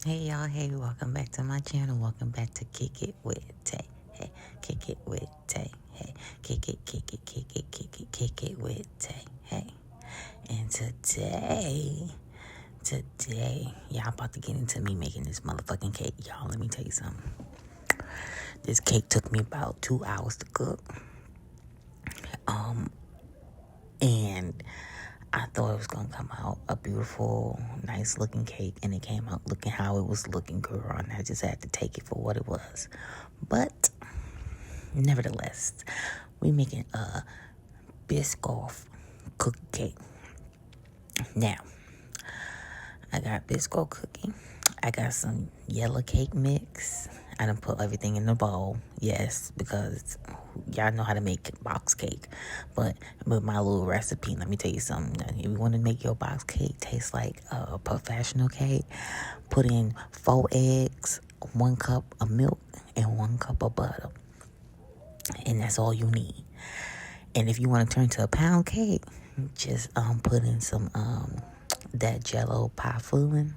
Hey y'all, hey, welcome back to my channel. Welcome back to Kick It with Tay. Hey, kick it with Tay. Hey, kick it with Tay. Hey. And today, y'all about to get into me making this motherfucking cake. Y'all, let me tell you something. This cake took me about 2 hours to cook. And I thought it was gonna come out a beautiful, nice looking cake, and it came out looking how it was looking, girl, and I just had to take it for what it was. But nevertheless, we making a biscoff cookie cake. Now, I got biscoff cookie. I got some yellow cake mix. I done put everything in the bowl. Yes, because y'all know how to make box cake. But with my little recipe, let me tell you something. If you want to make your box cake taste like a professional cake, put in 4 eggs, 1 cup of milk, and 1 cup of butter. And that's all you need. And if you want to turn to a pound cake, just put in some that Jello pie filling,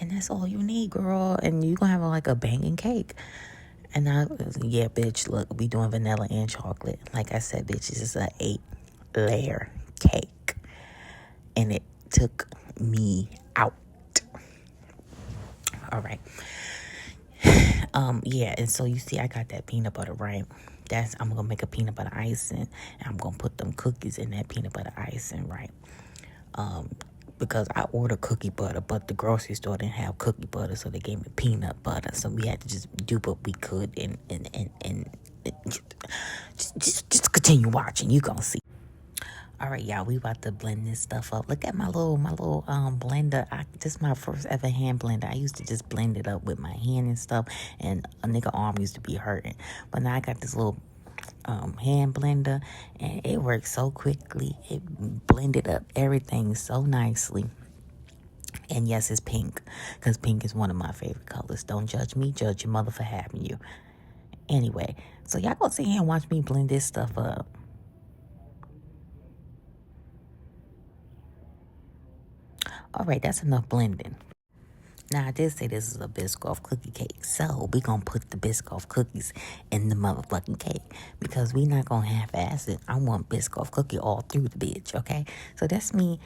and that's all you need, girl. And you're gonna have like a banging cake. And yeah, bitch, look, we doing vanilla and chocolate. Like I said, bitch, this is a 8-layer cake, and it took me out. All right. Yeah, and so you see I got that peanut butter, right? I'm gonna make a peanut butter icing, and I'm gonna put them cookies in that peanut butter icing, right? Because I ordered cookie butter, but the grocery store didn't have cookie butter, so they gave me peanut butter. So we had to just do what we could, and just continue watching. You gonna see. All right, y'all, we about to blend this stuff up. Look at my little blender. This is my first ever hand blender. I used to just blend it up with my hand and stuff, and a nigga arm used to be hurting. But now I got this little hand blender, and it works so quickly. It blended up everything so nicely. And yes, it's pink, because pink is one of my favorite colors. Don't judge me, judge your mother for having you. Anyway, so y'all go sit here and watch me blend this stuff up. All right, that's enough blending. Now, I did say this is a biscoff cookie cake, so we gonna put the biscoff cookies in the motherfucking cake, because we not gonna half-ass it. I want biscoff cookie all through the bitch, okay? So that's me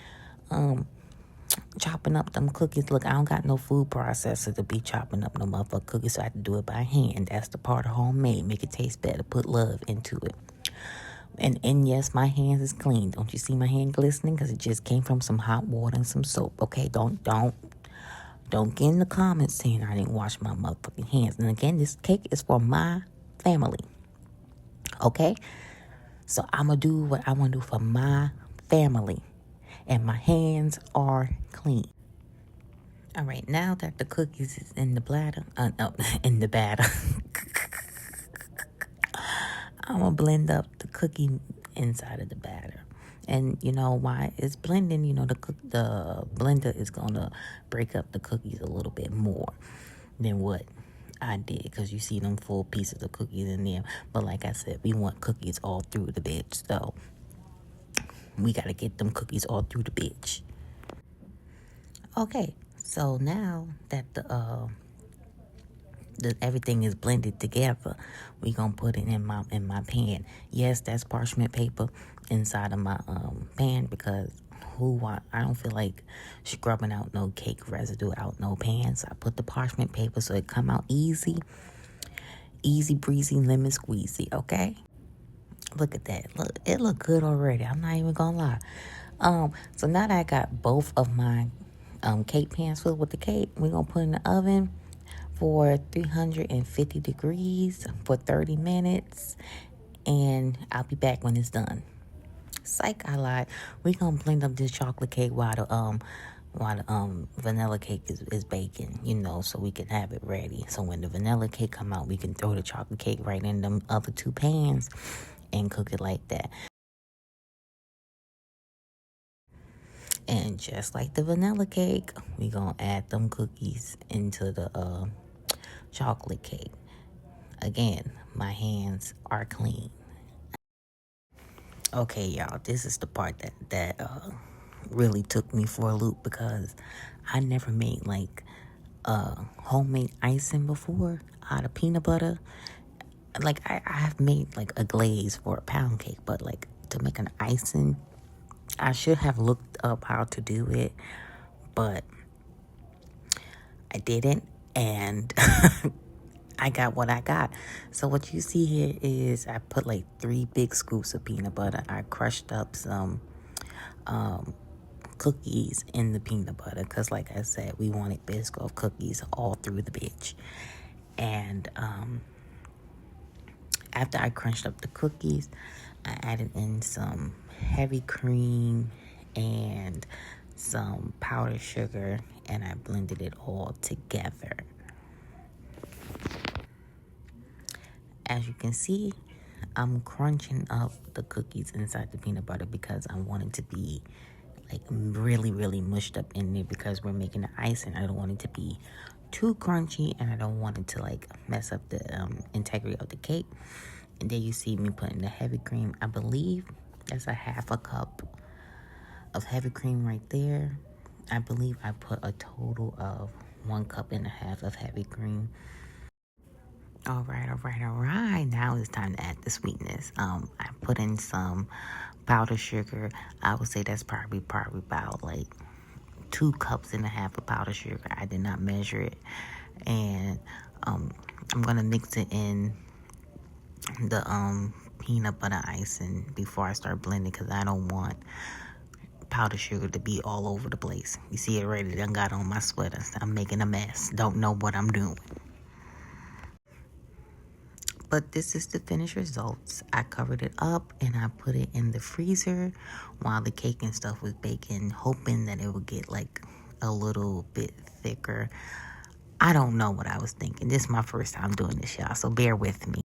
chopping up them cookies. Look, I don't got no food processor to be chopping up no motherfucking cookies, so I have to do it by hand. That's the part of homemade. Make it taste better. Put love into it. And yes, my hands is clean. Don't you see my hand glistening? Because it just came from some hot water and some soap. Okay, don't get in the comments saying I didn't wash my motherfucking hands. And again, this cake is for my family. Okay? So I'm going to do what I want to do for my family. And my hands are clean. All right, now that the cookies is in the batter, in the batter, I'm going to blend up the cookie inside of the batter. And you know why it's blending, the blender is going to break up the cookies a little bit more than what I did, because you see them full pieces of cookies in there. But like I said, we want cookies all through the bitch, so we got to get them cookies all through the bitch. Okay, so now that everything is blended together, we gonna put it in my pan. Yes, that's parchment paper inside of my pan, because I don't feel like scrubbing out no cake residue out no pan. So I put the parchment paper so it come out easy breezy, lemon squeezy. Okay, look at that. Look, it look good already. I'm not even gonna lie. So now that I got both of my cake pans filled with the cake, we're gonna put in the oven for 350 degrees for 30 minutes, and I'll be back when it's done. Psych, I lied. We gonna blend up this chocolate cake while the vanilla cake is baking, so we can have it ready. So when the vanilla cake come out, we can throw the chocolate cake right in them other 2 pans and cook it like that. And just like the vanilla cake, we gonna add them cookies into the chocolate cake. Again, my hands are clean. Okay, y'all, this is the part that really took me for a loop, because I never made like homemade icing before out of peanut butter. Like I have made like a glaze for a pound cake, but like to make an icing, I should have looked up how to do it, but I didn't, and I got what I got. So what you see here is I put like 3 big scoops of peanut butter. I crushed up some cookies in the peanut butter because, like I said, we wanted biscoff cookies all through the bitch. And after I crunched up the cookies, I added in some heavy cream and some powdered sugar, and I blended it all together. As you can see, I'm crunching up the cookies inside the peanut butter because I want it to be like really, really mushed up in there because we're making the icing. I don't want it to be too crunchy, and I don't want it to like mess up the integrity of the cake. And then you see me putting the heavy cream. I believe that's a half a cup of heavy cream right there. I believe I put a total of 1.5 cups of heavy cream. All right. Now it's time to add the sweetness. I put in some powdered sugar. I would say that's probably about like 2.5 cups of powdered sugar. I did not measure it. And I'm gonna mix it in the peanut butter icing before I start blending because I don't want powdered sugar to be all over the place. You see it already done got on my sweater. I'm making a mess. Don't know what I'm doing. But this is the finished results. I covered it up and I put it in the freezer while the cake and stuff was baking, hoping that it would get like a little bit thicker. I don't know what I was thinking. This is my first time doing this, y'all, so bear with me.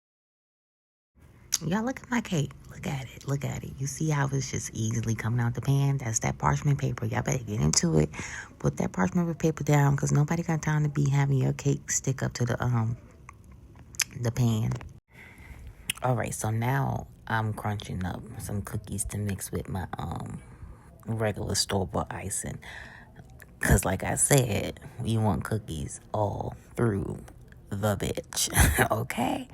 Y'all, look at my cake. Look at it. You see how it's just easily coming out the pan? That's that parchment paper. Y'all better get into it. Put that parchment paper down because nobody got time to be having your cake stick up to the pan. All right, so now I'm crunching up some cookies to mix with my regular store-bought icing. Because like I said, we want cookies all through the bitch, okay?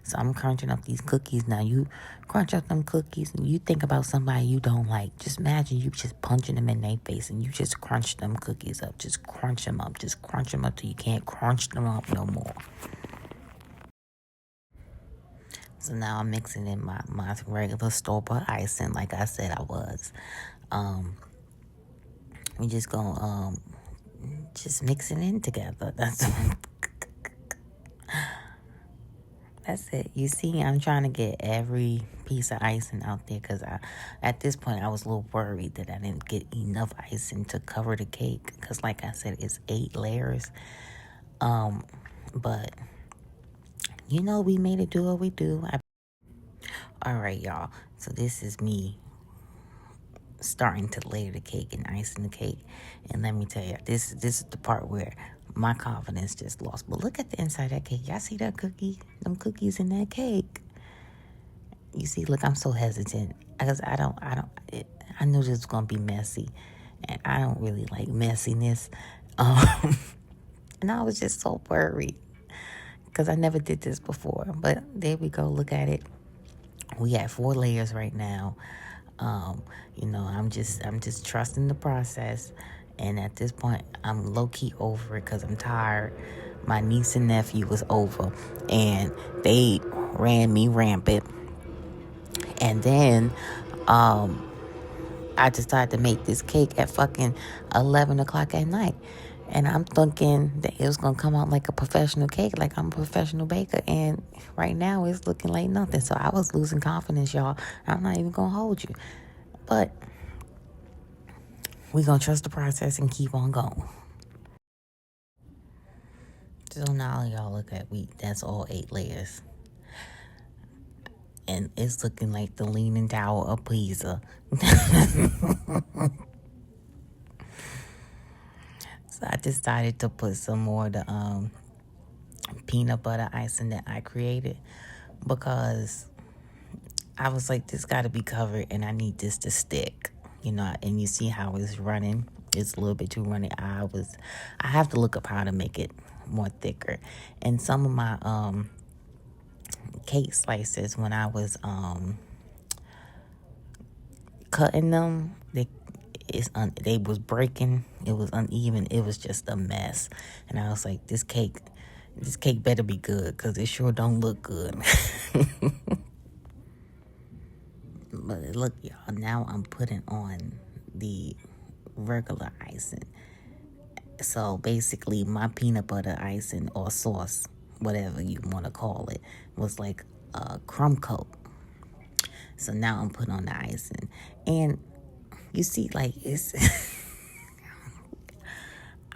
So I'm crunching up these cookies. Now you crunch up them cookies and you think about somebody you don't like. Just imagine you just punching them in their face and you just crunch them cookies up. Just crunch them up. Just crunch them up till you can't crunch them up no more. So now I'm mixing in my regular store-bought icing like I said I was. We just gonna just mix it in together. That's it. You see, I'm trying to get every piece of icing out there because at this point I was a little worried that I didn't get enough icing to cover the cake because like I said, it's 8 layers. But you know, we made it do what we do. All right, y'all. So this is me starting to layer the cake and icing the cake. And let me tell you, this is the part where my confidence just lost. But look at the inside of that cake. Y'all see that cookie? Them cookies in that cake. You see, look, I'm so hesitant because I knew this was gonna be messy, and I don't really like messiness. And I was just so worried because I never did this before. But there we go. Look at it. We have 4 layers right now. You know, I'm just trusting the process. And at this point, I'm low-key over it because I'm tired. My niece and nephew was over, and they ran me rampant. And then I decided to make this cake at fucking 11 o'clock at night. And I'm thinking that it was going to come out like a professional cake, like I'm a professional baker. And right now it's looking like nothing. So I was losing confidence, y'all. I'm not even going to hold you. But we're going to trust the process and keep on going. So now y'all look at that's all 8 layers. And it's looking like the Leaning Tower of Pisa. So I decided to put some more of the peanut butter icing that I created because I was like, this got to be covered and I need this to stick, you know. And you see how it's running. It's a little bit too runny. I have to look up how to make it more thicker. And some of my cake slices, when I was cutting them, they was breaking. It was uneven. It was just a mess. And I was like, this cake better be good, because it sure don't look good. But look, y'all, now I'm putting on the regular icing. So basically, my peanut butter icing or sauce, whatever you want to call it, was like a crumb coat. So now I'm putting on the icing. And you see, like, it's...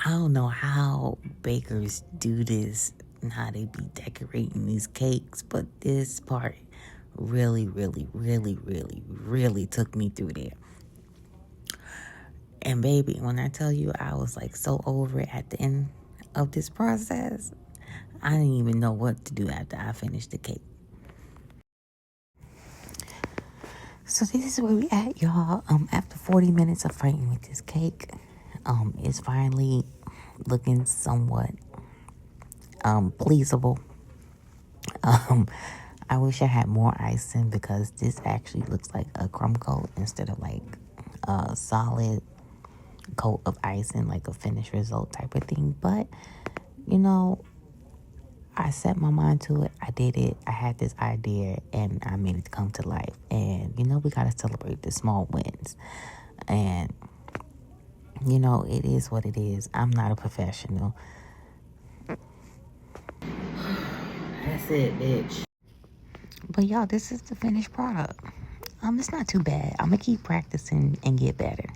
I don't know how bakers do this and how they be decorating these cakes, but this part really, really, really, really, really took me through there. And baby, when I tell you I was like so over it at the end of this process, I didn't even know what to do after I finished the cake. So this is where we at, y'all. After 40 minutes of fighting with this cake, it's finally looking somewhat pleasable. I wish I had more icing, because this actually looks like a crumb coat instead of like a solid coat of icing, like a finished result type of thing. But you know, I set my mind to it. I did it. I had this idea and I made it come to life. And you know, we gotta celebrate the small wins. And you know, it is what it is. I'm not a professional. That's it, bitch. But y'all, this is the finished product. It's not too bad. I'm gonna keep practicing and get better.